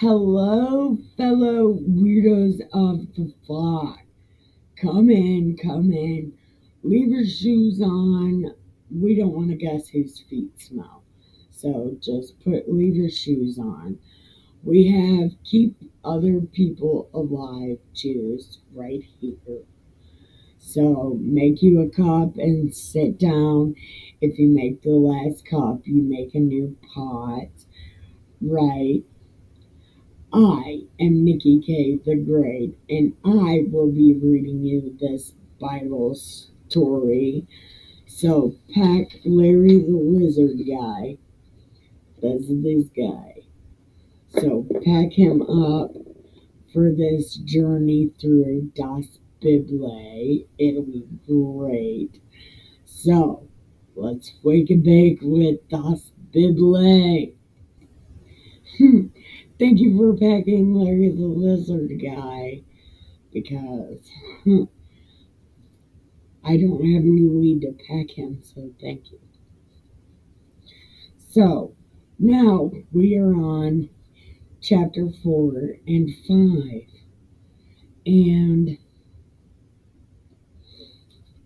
Hello, fellow weirdos of the flock. Come in, come in. Leave your shoes on. We don't want to guess whose feet smell. So just leave your shoes on. We have keep other people alive juice right here. So make you a cup and sit down. If you make the last cup, you make a new pot. Right. I am Nikki K. the Great, and I will be reading you this Bible story. So pack Larry the Lizard Guy. That's this guy. So pack him up for this journey through Das Bible. It'll be great. So let's wake and bake with Das Bible. Thank you for packing Larry the Lizard Guy because I don't have any weed to pack him, so thank you. So now we are on chapter 4 and 5, and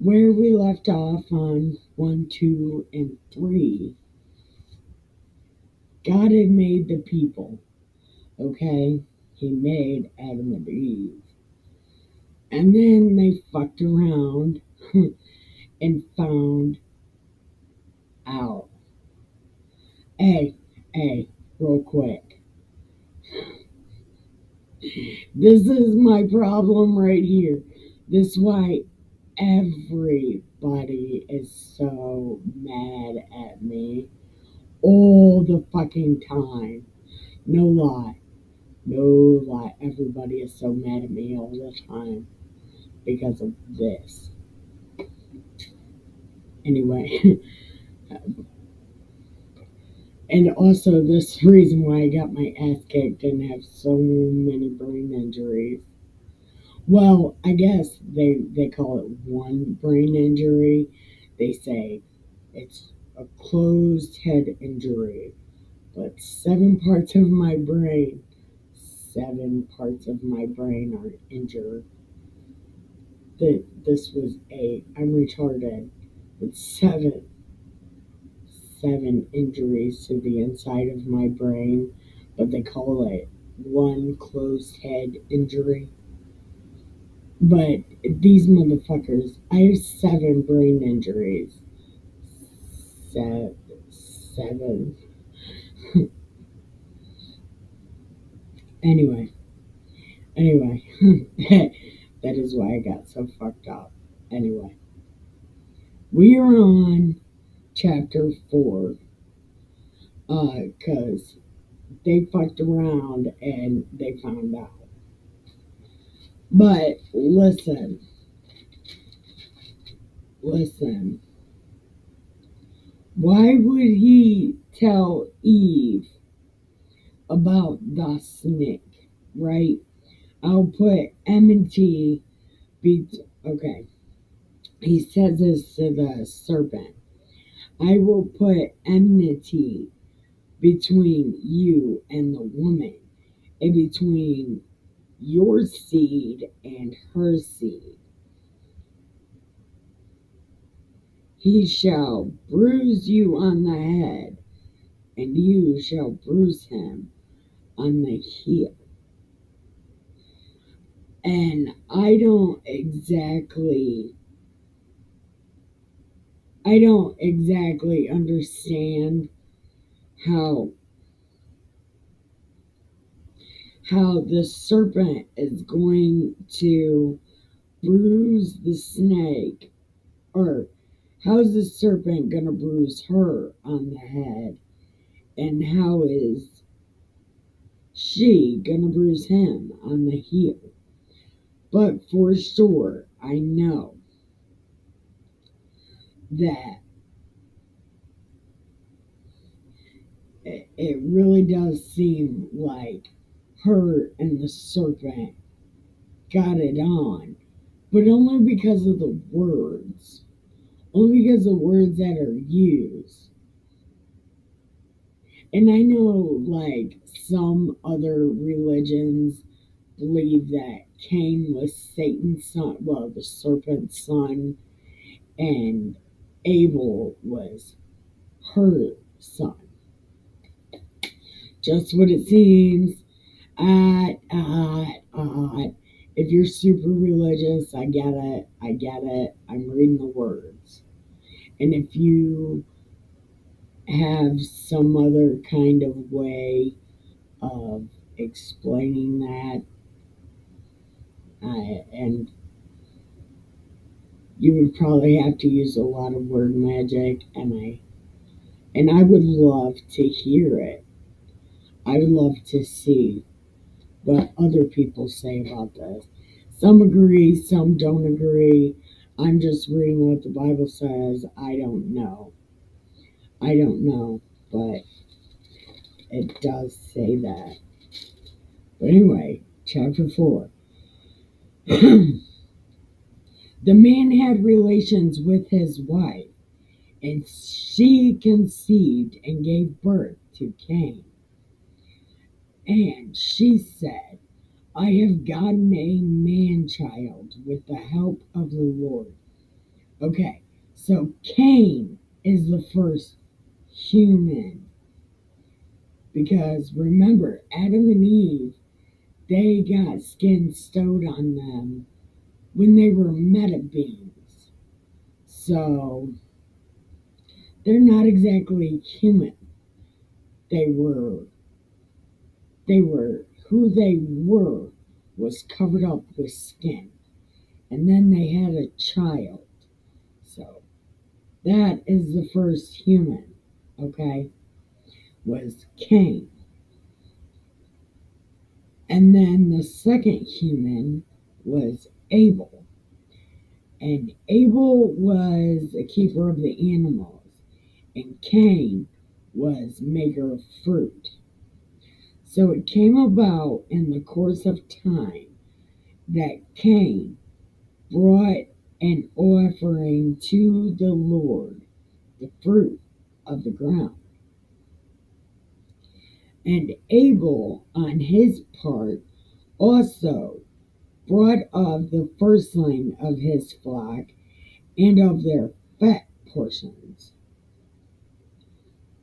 where we left off on 1, 2, and 3, God had made the people, okay? He made Adam and Eve. And then they fucked around and found out. Hey, real quick. This is my problem right here. This is why everybody is so mad at me all the fucking time. No lie. No lie. Everybody is so mad at me all the time because of this. Anyway. And also, this reason why I got my ass kicked and have so many brain injuries. Well, I guess they call it one brain injury. They say it's a closed head injury, but seven parts of my brain are injured. This was I'm retarded. It's seven injuries to the inside of my brain, but they call it one closed head injury. But these motherfuckers, I have seven brain injuries. Seven. Anyway, that is why I got so fucked up. Anyway, we are on chapter 4, because they fucked around and they found out. But listen. Why would he tell Eve about the snake, right? I'll put enmity. Okay. He says this to the serpent. I will put enmity between you and the woman, and between your seed and her seed. He shall bruise you on the head, and you shall bruise him on the heel. And I don't exactly understand how the serpent is going to bruise the snake, or how's the serpent gonna bruise her on the head, and how is she gonna bruise him on the heel? But for sure, I know that it really does seem like her and the serpent got it on, but only because of the words. Only because of the words that are used. And I know, like, some other religions believe that Cain was Satan's son, well, the serpent's son, and Abel was her son. Just what it seems. If you're super religious, I get it. I get it. I'm reading the words. And if you have some other kind of way of explaining that, and you would probably have to use a lot of word magic, and I would love to hear it. I would love to see what other people say about this. Some agree, some don't agree. I'm just reading what the Bible says. I don't know. I don't know, but it does say that. But anyway, chapter 4. The man had relations with his wife, and she conceived and gave birth to Cain. And she said, I have gotten a man child with the help of the Lord. Okay, so Cain is the first human. Because remember, Adam and Eve, they got skin stowed on them when they were meta beings. So they're not exactly human. They were who they were was covered up with skin. And then they had a child. So that is the first human, okay? Was Cain. And then the second human was Abel. And Abel was a keeper of the animals, and Cain was maker of fruit. So it came about in the course of time that Cain brought an offering to the Lord, the fruit of the ground. And Abel, on his part, also brought of the firstling of his flock and of their fat portions.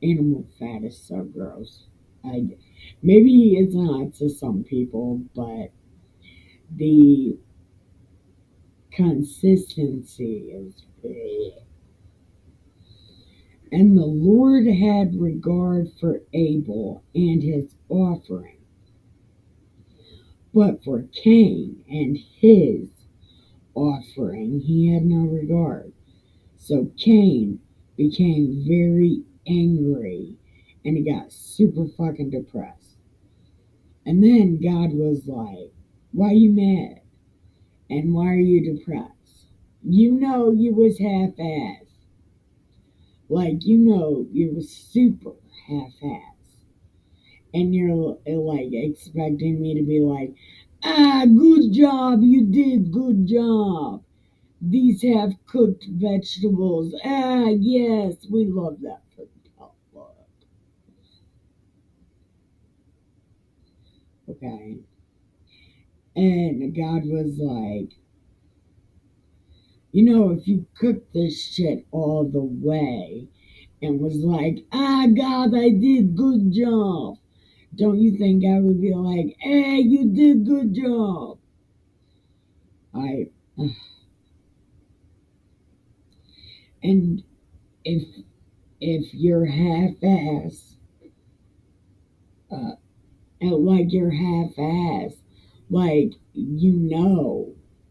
Animal fat is so gross. Maybe it's not to some people, but the consistency is big. And the Lord had regard for Abel and his offering, but for Cain and his offering he had no regard. So Cain became very angry and he got super fucking depressed. And then God was like, why you mad? And why are you depressed? You know you was half-assed. Like, you know you was super half-assed. And you're like expecting me to be like, good job, you did good job. These have cooked vegetables. Yes, we love that for potluck. Okay. And God was like, if you cook this shit all the way and was like, God, I did good job, don't you think I would be like, hey, you did good job? I, and if you're half-ass, uh, and like you're half-ass, like,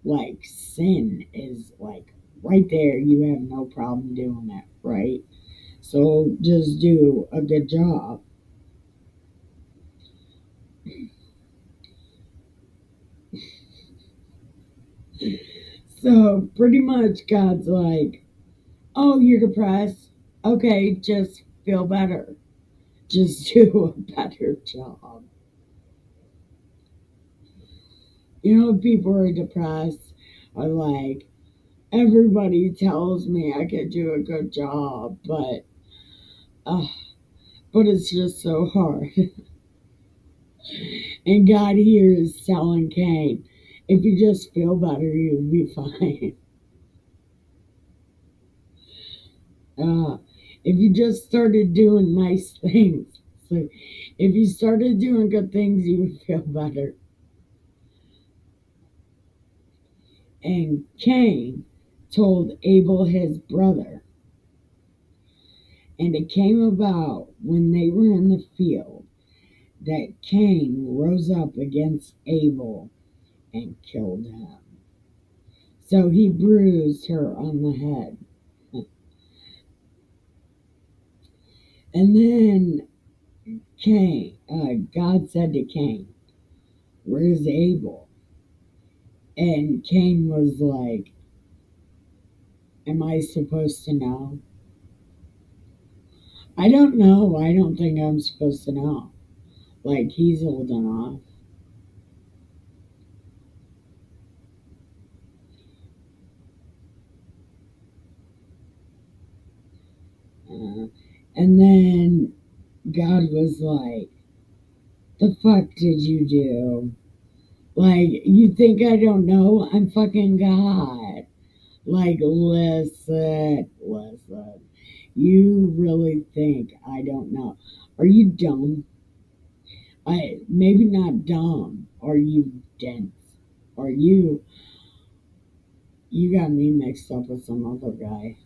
like sin is like right there, you have no problem doing it, right? So just do a good job. So pretty much God's like, oh, you're depressed? Okay, just feel better. Just do a better job. People are depressed are like, everybody tells me I could do a good job, but uh, but it's just so hard. And God here is telling Cain, if you just feel better, you'll be fine. Uh, if you just started doing nice things, so if you started doing good things, you would feel better. And Cain told Abel his brother, and it came about when they were in the field that Cain rose up against Abel and killed him. So he bruised her on the head. And then God said to Cain, "Where's Abel?" And Cain was like, "Am I supposed to know?" I don't know. I don't think I'm supposed to know. Like, he's holding off. Uh, and then God was like, "The fuck did you do? Like, you think I don't know? I'm fucking God. Like, listen. You really think I don't know? Are you dumb? I maybe not dumb. Are you dense? Are you got me mixed up with some other guy?"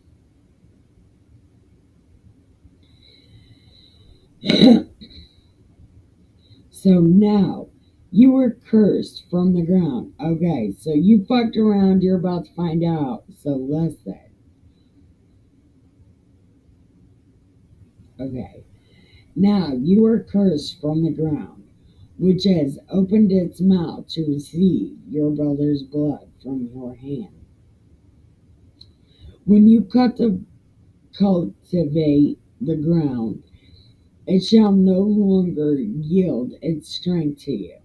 So now you were cursed from the ground. Okay, so you fucked around, you're about to find out. So listen. Okay. Now you are cursed from the ground, which has opened its mouth to receive your brother's blood from your hand. When you cultivate the ground, it shall no longer yield its strength to you,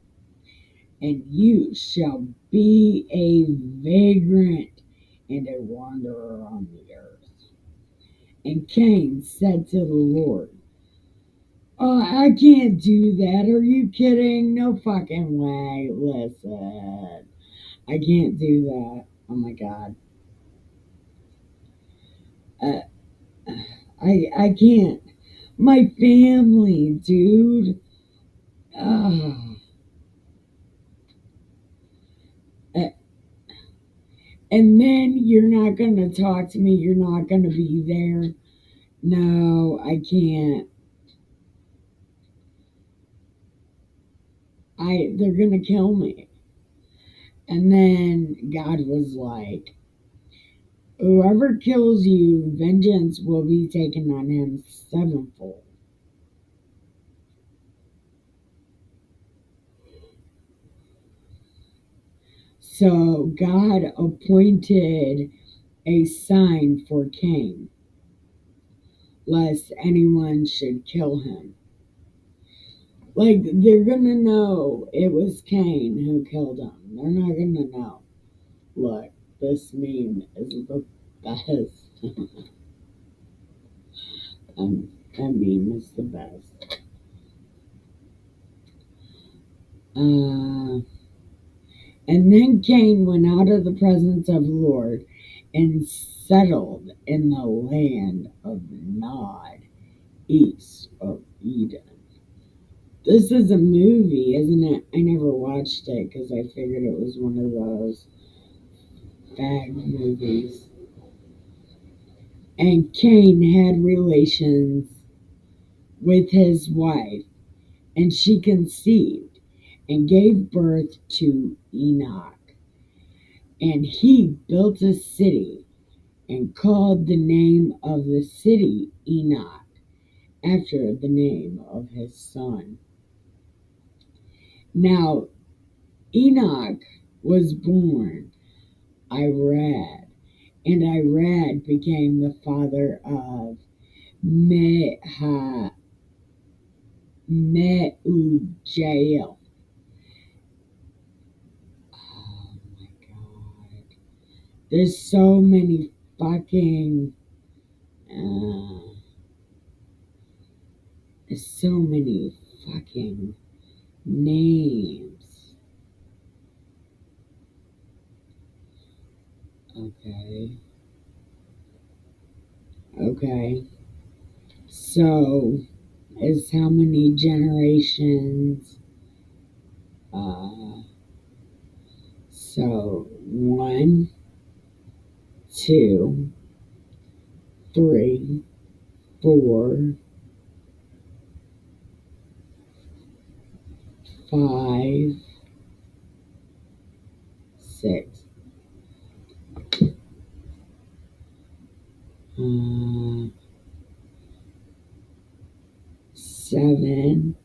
and you shall be a vagrant and a wanderer on the earth. And Cain said to the Lord, I can't do that. Are you kidding? No fucking way. Listen, I can't do that. Oh my God. Uh, I can't. My family, dude. Uh, and then you're not going to talk to me. You're not going to be there. No, I can't. They're going to kill me. And then God was like, whoever kills you, vengeance will be taken on him sevenfold. So God appointed a sign for Cain, lest anyone should kill him. Like, they're gonna know it was Cain who killed him. They're not gonna know. Look, this meme is the best. That meme is the best. Uh, and then Cain went out of the presence of the Lord and settled in the land of Nod, east of Eden. This is a movie, isn't it? I never watched it because I figured it was one of those bad movies. And Cain had relations with his wife, and she conceived and gave birth to Enoch. And he built a city and called the name of the city Enoch after the name of his son. Now, Enoch was born Irad, and Irad became the father of Meujael. Oh my God. There's so many fucking. Uh, So many fucking names. Okay. Okay. So, is how many generations? Uh, so, one, two, three, four, five, six, uh, seven,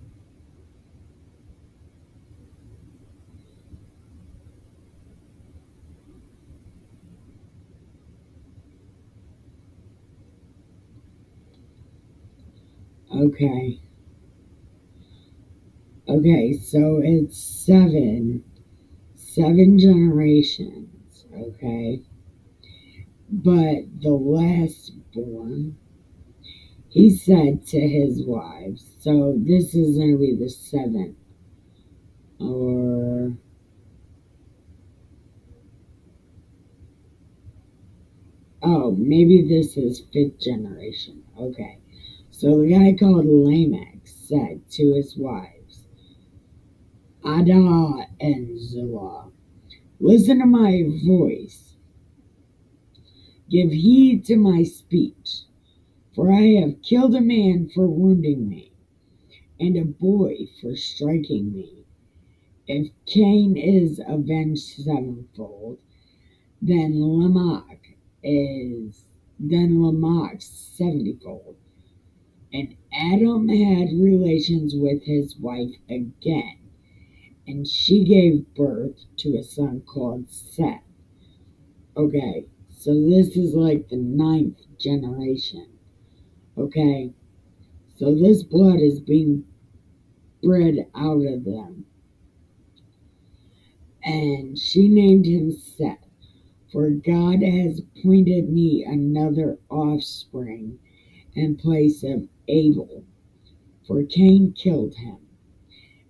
okay. Okay, so it's seven generations, okay? But the last born, he said to his wives, so this is going to be the seventh, or, oh, maybe this is fifth generation, okay. So the guy called Lamech said to his wives, Ada and Zillah, listen to my voice, give heed to my speech, for I have killed a man for wounding me, and a boy for striking me. If Cain is avenged sevenfold, then Lamech seventyfold. And Adam had relations with his wife again, and she gave birth to a son called Seth. Okay, so this is like the ninth generation. Okay, so this blood is being bred out of them. And she named him Seth, for God has appointed me another offspring in place of Abel, for Cain killed him.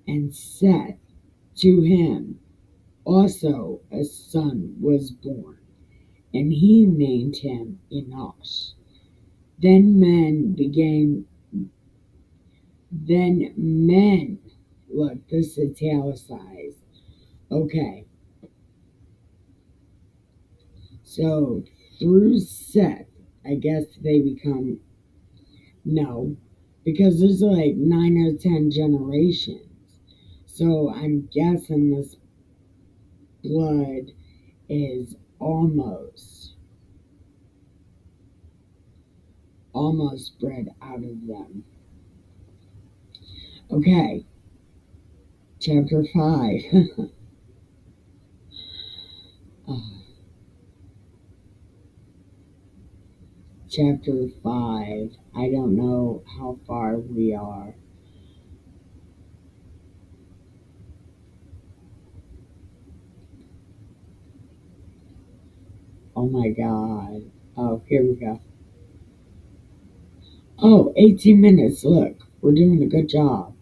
And Seth, to him also a son was born, and he named him Enosh. Then men began, then men, look, this is italicized. Okay, so through Seth, I guess they become, no, because there's like 9 or 10 generations. So I'm guessing this blood is almost bred out of them. Okay, chapter 5. uh, chapter 5. I don't know how far we are. Oh my god. Oh, here we go. Oh, 18 minutes. Look, we're doing a good job.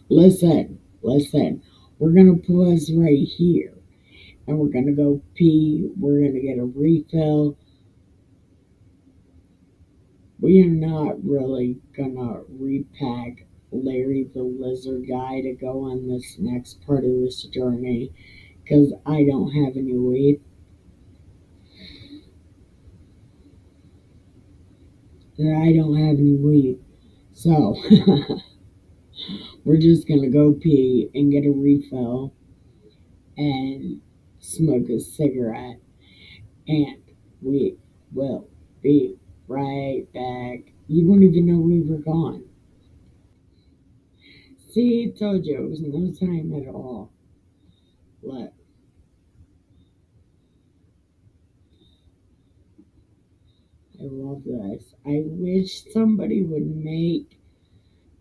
Listen. We're gonna pause right here and we're gonna go pee. We're gonna get a refill. We are not really gonna repack Larry the lizard guy to go on this next part of this journey because I don't have any weed. I don't have any weed. So we're just gonna go pee and get a refill and smoke a cigarette, and we will be right back. You won't even know we were gone. See, I told you it was no time at all. Look, I love this. I wish somebody would make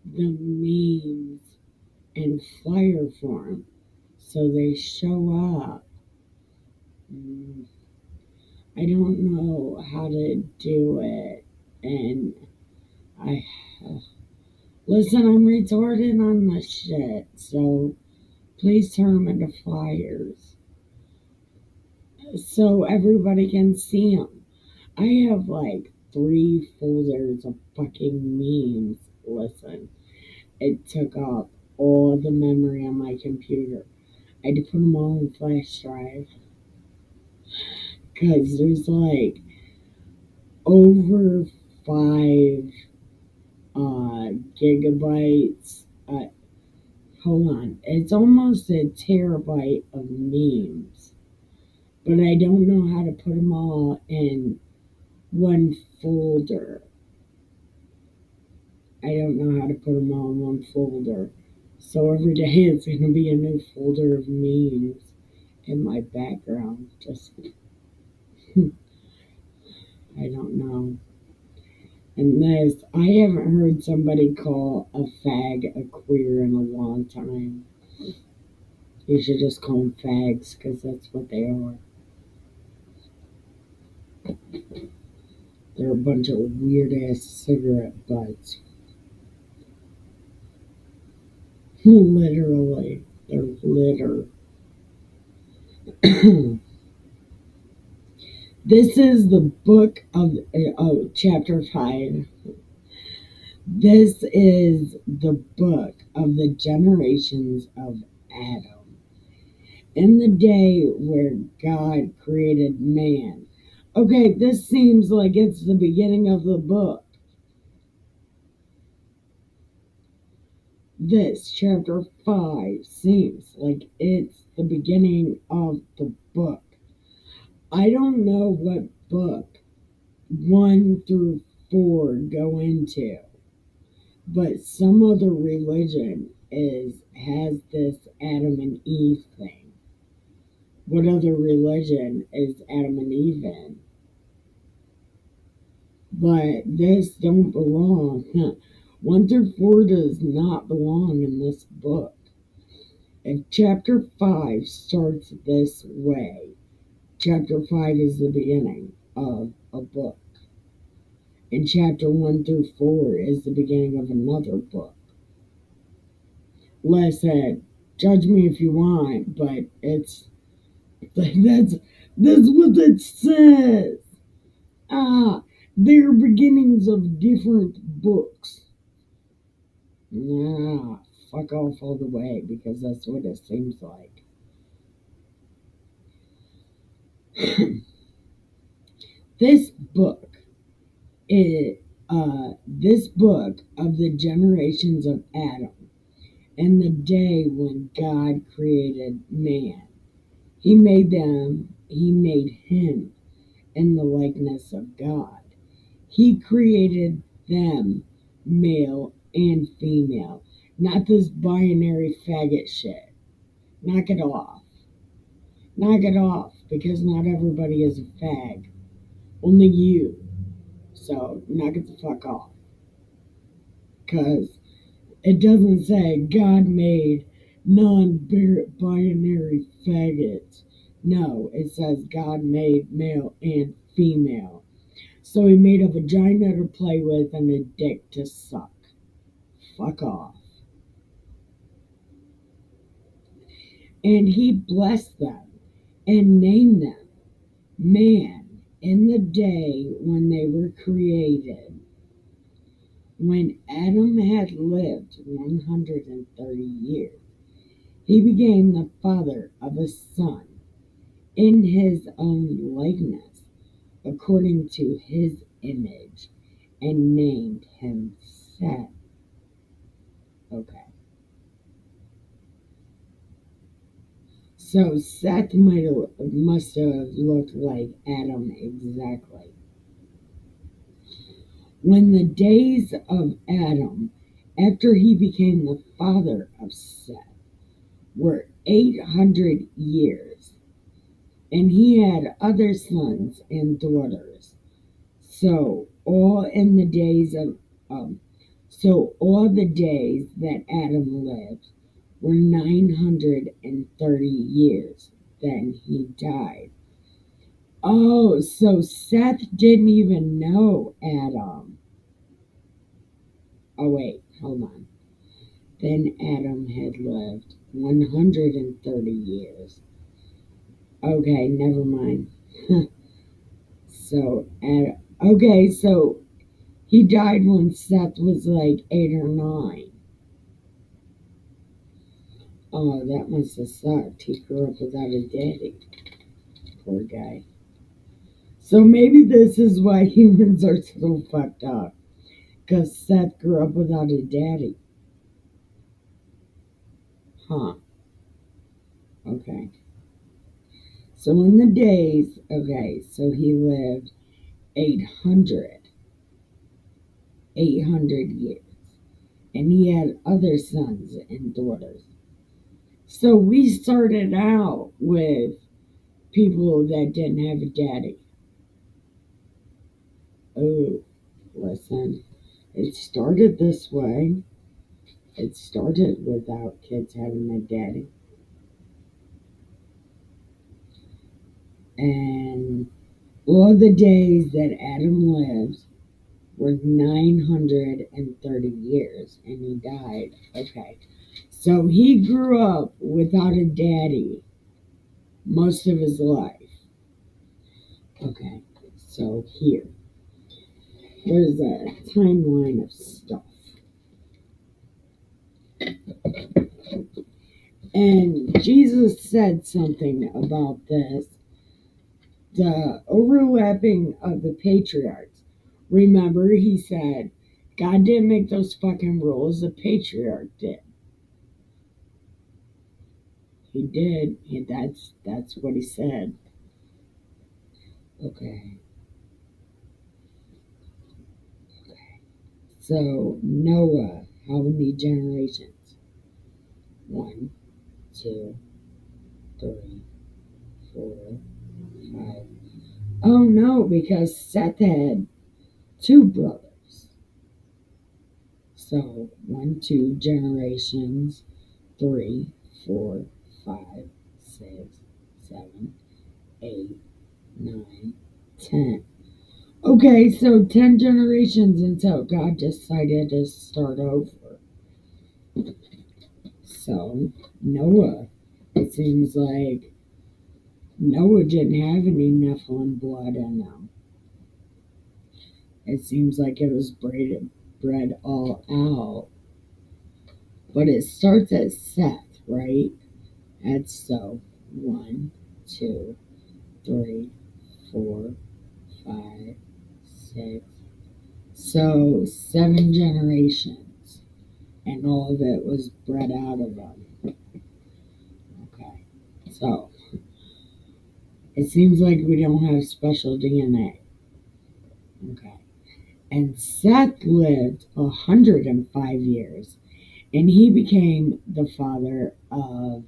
the memes in flyer form so they show up. Mm, I don't know how to do it, and I Listen, I'm retarded on this shit, so please turn them into flyers so everybody can see them. I have like 3 folders of fucking memes. Listen, it took up all the memory on my computer. I had to put them all in flash drive because there's like over 5 gigabytes. Hold on, it's almost a terabyte of memes, but I don't know how to put them all in one folder. I don't know how to put them all in one folder. So every day it's going to be a new folder of memes in my background. Just, I don't know. And this, I haven't heard somebody call a fag a queer in a long time. You should just call them fags because that's what they are. They're a bunch of weird ass cigarette butts. Literally, they're litter. This is the book of chapter 5. This is the book of the generations of Adam. In the day where God created man. Okay, this seems like it's the beginning of the book. This, chapter 5, seems like it's the beginning of the book. I don't know what book 1 through 4 go into, but some other religion has this Adam and Eve thing. What other religion is Adam and Eve in? But this don't belong. 1 through 4 does not belong in this book. If chapter 5 starts this way, chapter 5 is the beginning of a book. And chapter 1 through 4 is the beginning of another book. Listen, judge me if you want, but that's what it says. They're beginnings of different books. Nah, fuck off all the way because that's what it seems like. This book this book of the generations of Adam and the day when God created man. He made him in the likeness of God. He created them male and female, not this binary faggot shit. Knock it off. Knock it off, because not everybody is a fag. Only you. So knock it the fuck off. Because it doesn't say God made non-binary faggots. No, it says God made male and female. So he made a vagina to play with and a dick to suck. Fuck off. And he blessed them and named them man in the day when they were created. When Adam had lived 130 years, he became the father of a son in his own likeness, according to his image, and named him Seth. Okay. So Seth must have looked like Adam exactly. When the days of Adam, after he became the father of Seth, were 800 years, and he had other sons and daughters. So all the days that Adam lived were 930 years. Then he died. Oh, so Seth didn't even know Adam. Oh, wait. hold on. Then Adam had lived 130 years. Okay, never mind. So he died when Seth was like 8 or 9. Oh, that must have sucked. He grew up without a daddy. Poor guy. So maybe this is why humans are so fucked up. Because Seth grew up without a daddy. Huh. Okay. So in the days, so he lived 800, 800 years. And he had other sons and daughters. So we started out with people that didn't have a daddy. Oh, listen, it started this way. It started without kids having a daddy. And all the days that Adam lived were 930 years, and he died. Okay. So he grew up without a daddy most of his life. Okay. So there's a timeline of stuff. And Jesus said something about this, the overlapping of the patriarchs. Remember, he said, God didn't make those fucking rules, the patriarch did. He did. That's what he said. Okay. So Noah, how many generations? 1, 2, 3, 4, 5. Oh no, because Seth had 2 brothers. So 1, 2 generations, 3, 4, 5, 6, 7, 8, 9, 10. Okay, so 10 generations until God decided to start over. So Noah, it seems like Noah didn't have any Nephilim blood in him. It seems like it was bred all out. But it starts at Seth, right? That's so 1, 2, 3, 4, 5, 6. So 7 generations. And all of it was bred out of them. Okay. So it seems like we don't have special DNA. Okay. And Seth lived 105 years, and he became the father of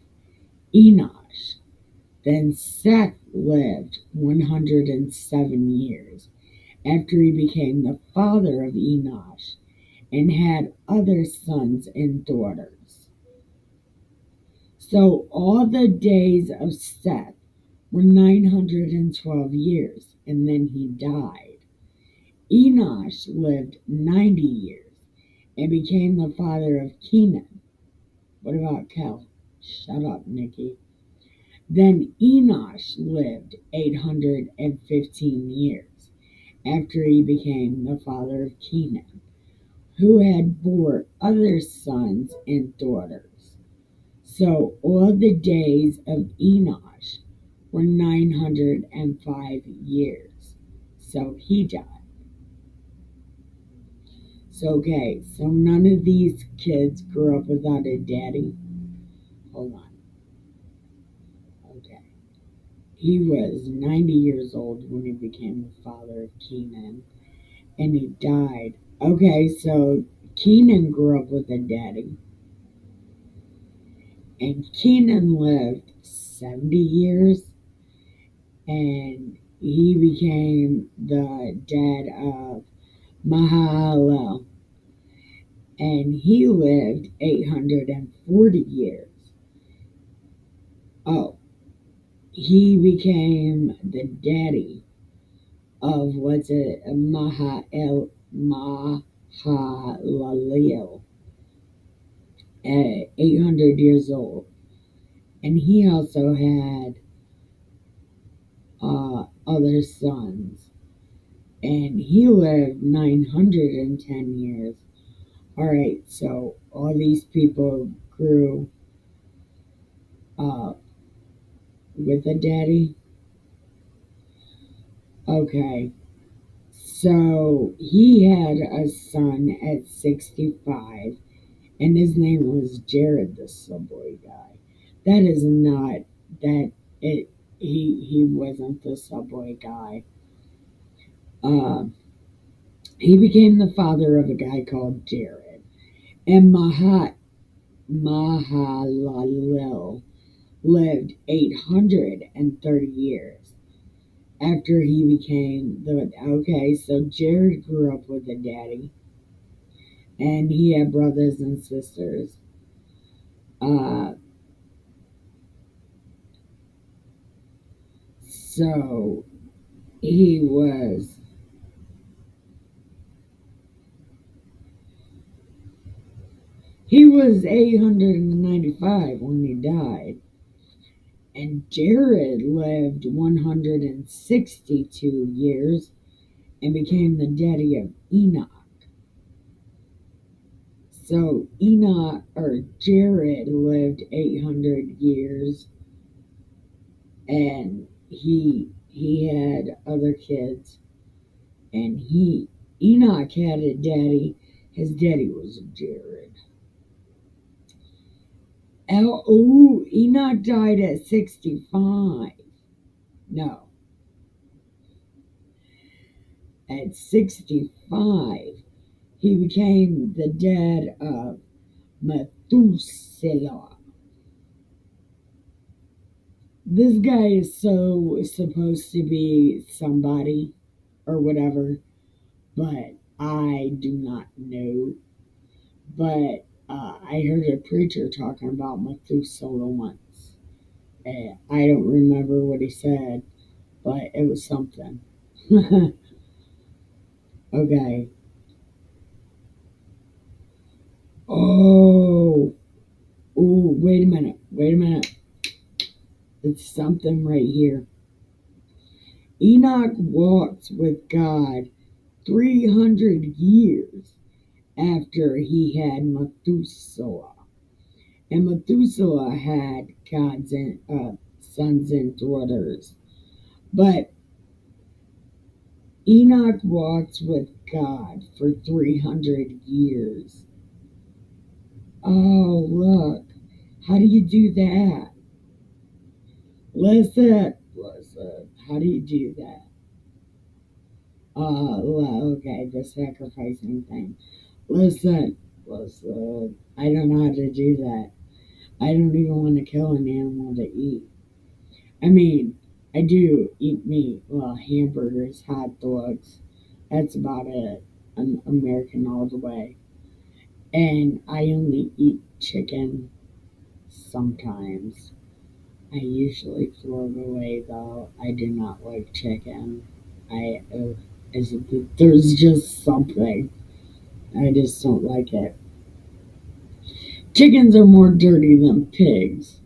Enosh. Then Seth lived 107 years after he became the father of Enosh and had other sons and daughters. So all the days of Seth were 912 years, and then he died. Enosh lived 90 years and became the father of Kenan. What about Kel? Shut up, Nikki. Then Enosh lived 815 years after he became the father of Kenan, who had bore other sons and daughters. So all the days of Enosh were 905 years. So he died. So none of these kids grew up without a daddy. Hold on. Okay. He was 90 years old when he became the father of Kenan, and he died. Okay, so Kenan grew up with a daddy, and Kenan lived 70 years, and he became the dad of Mahalalel, and he lived 840 years. Oh, he became the daddy of Mahalalel. at 800 years old. And he also had other sons. And he lived 910 years. Alright, so all these people grew up with a daddy. Okay, so he had a son at 65, and his name was Jared, the subway guy. That is not that it. He wasn't the subway guy. Uh, he became the father of a guy called Jared, and Mahalalel lived 830 years after he became the. Okay, so Jared grew up with a daddy, and he had brothers and sisters. Uh, so he was he was 895 when he died, and Jared lived 162 years and became the daddy of Enoch. So Enoch or Jared lived 800 years, and he had other kids, and he Enoch had a daddy. His daddy was Jared. Enoch died at 65. No, at 65, he became the dad of Methuselah. This guy is so supposed to be somebody or whatever, but I do not know. But I heard a preacher talking about Methuselah once. I don't remember what he said, but it was something. Okay. Oh, wait a minute. Wait a minute. It's something right here. Enoch walked with God 300 years after he had Methuselah. And Methuselah had God's sons and daughters. But Enoch walked with God for 300 years. Oh, look. How do you do that? Listen. How do you do that? Okay, the sacrificing thing. Listen. I don't know how to do that. I don't even want to kill an animal to eat. I mean, I do eat meat. Well, hamburgers, hot dogs. That's about it. I'm American all the way. And I only eat chicken sometimes. I usually throw it away though. I do not like chicken. I is it, there's just something. I just don't like it. Chickens are more dirty than pigs.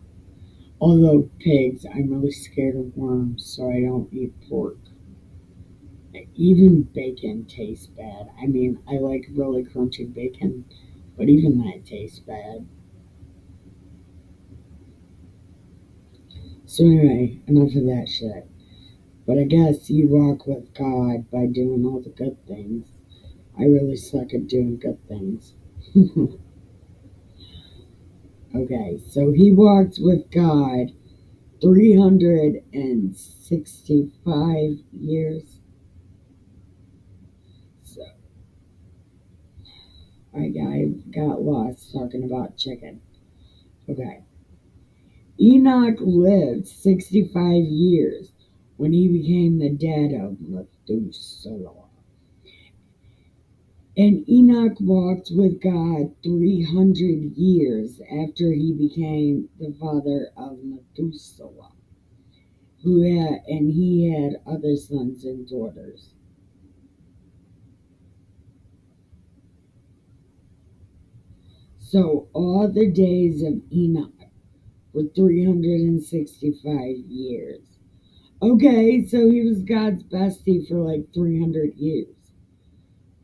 Although pigs, I'm really scared of worms, so I don't eat pork. Even bacon tastes bad. I mean, I like really crunchy bacon, but even that tastes bad. So anyway, enough of that shit. But I guess you walk with God by doing all the good things. I really suck at doing good things. Okay, so he walked with God 365 years. So I got lost talking about chicken. Okay. Enoch lived 65 years when he became the dad of Methuselah. And Enoch walked with God 300 years after he became the father of Methuselah, and he had other sons and daughters. So all the days of Enoch were 365 years. Okay, so he was God's bestie for like 300 years.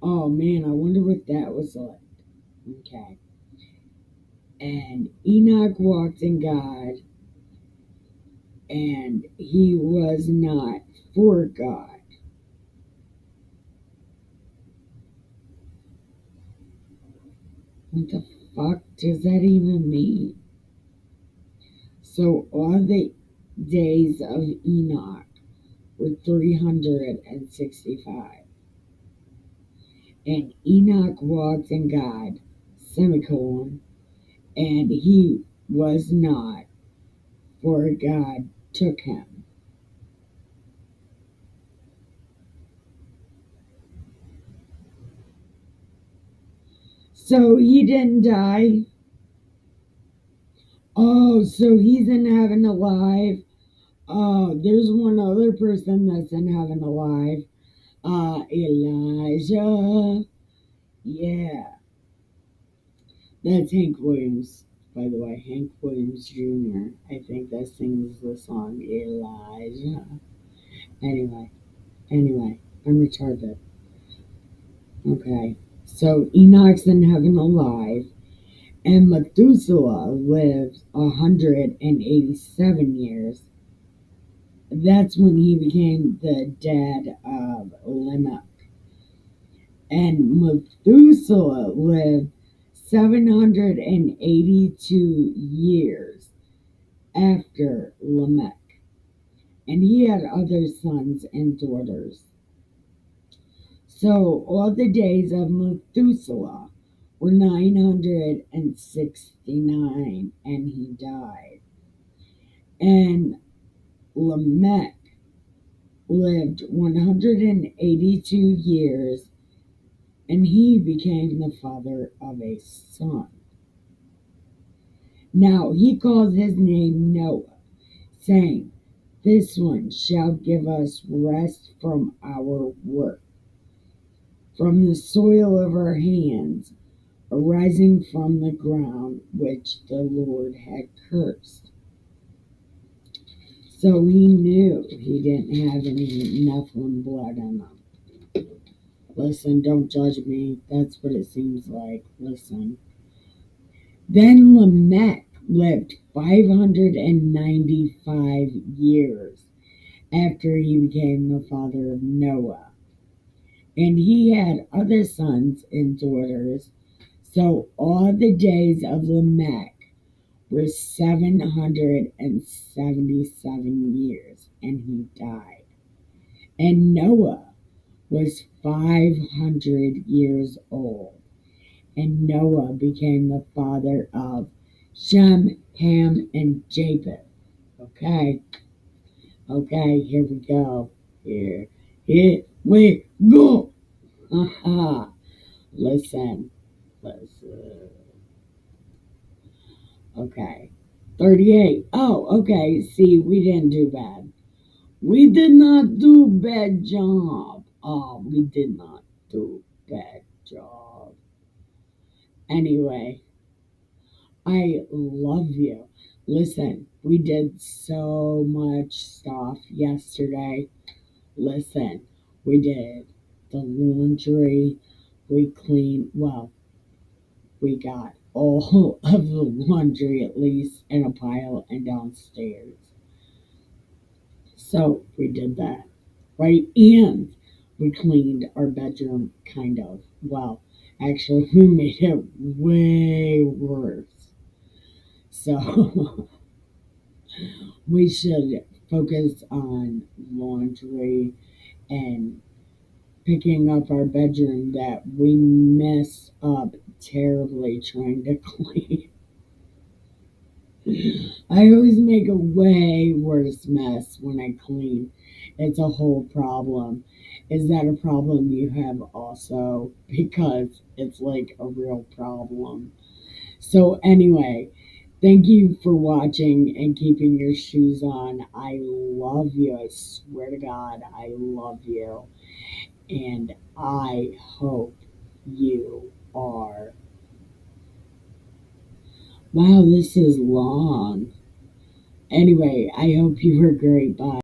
Oh man, I wonder what that was like. Okay. And Enoch walked in God, and he was not for God. What the fuck does that even mean? So all the days of Enoch were 365. And Enoch walked in God, semicolon, and he was not, for God took him. So he didn't die. Oh, so he's in heaven alive. Oh, there's one other person that's in heaven alive. Elijah. Yeah. That's Hank Williams, by the way. Hank Williams Jr. I think that sings the song Elijah. Anyway, I'm retarded. Okay. So Enoch's in heaven alive, and Methuselah lived 187 years. That's when he became the dad of Lamech. And Methuselah lived 782 years after Lamech. And he had other sons and daughters. So all the days of Methuselah were 969, and he died. And Lamech lived 182 years, and he became the father of a son. Now he called his name Noah, saying, "This one shall give us rest from our work, from the soil of our hands, arising from the ground which the Lord had cursed." So he knew he didn't have any Nephilim blood in him. Listen, don't judge me. That's what it seems like. Listen. Then Lamech lived 595 years after he became the father of Noah. And he had other sons and daughters. So all the days of Lamech were 777 years, and he died. And Noah was 500 years old. And Noah became the father of Shem, Ham, and Japheth. Okay, here we go. Here we go. Aha. Listen. Okay. 38. Oh, okay. See, we didn't do bad. We did not do bad job. Oh, we did not do bad job. Anyway, I love you. Listen, we did so much stuff yesterday. Listen, we did the laundry. We cleaned, well, we got all of the laundry at least in a pile and downstairs. So we did that, right? And we cleaned our bedroom, kind of. Well, actually, we made it way worse. So we should focus on laundry and picking up our bedroom that we messed up terribly trying to clean. I always make a way worse mess when I clean. It's a whole problem. Is that a problem you have also? Because it's like a real problem. So, anyway, thank you for watching and keeping your shoes on. I love you. I swear to God, I love you. And I hope you are Wow, this is long. Anyway, I hope you were great. Bye.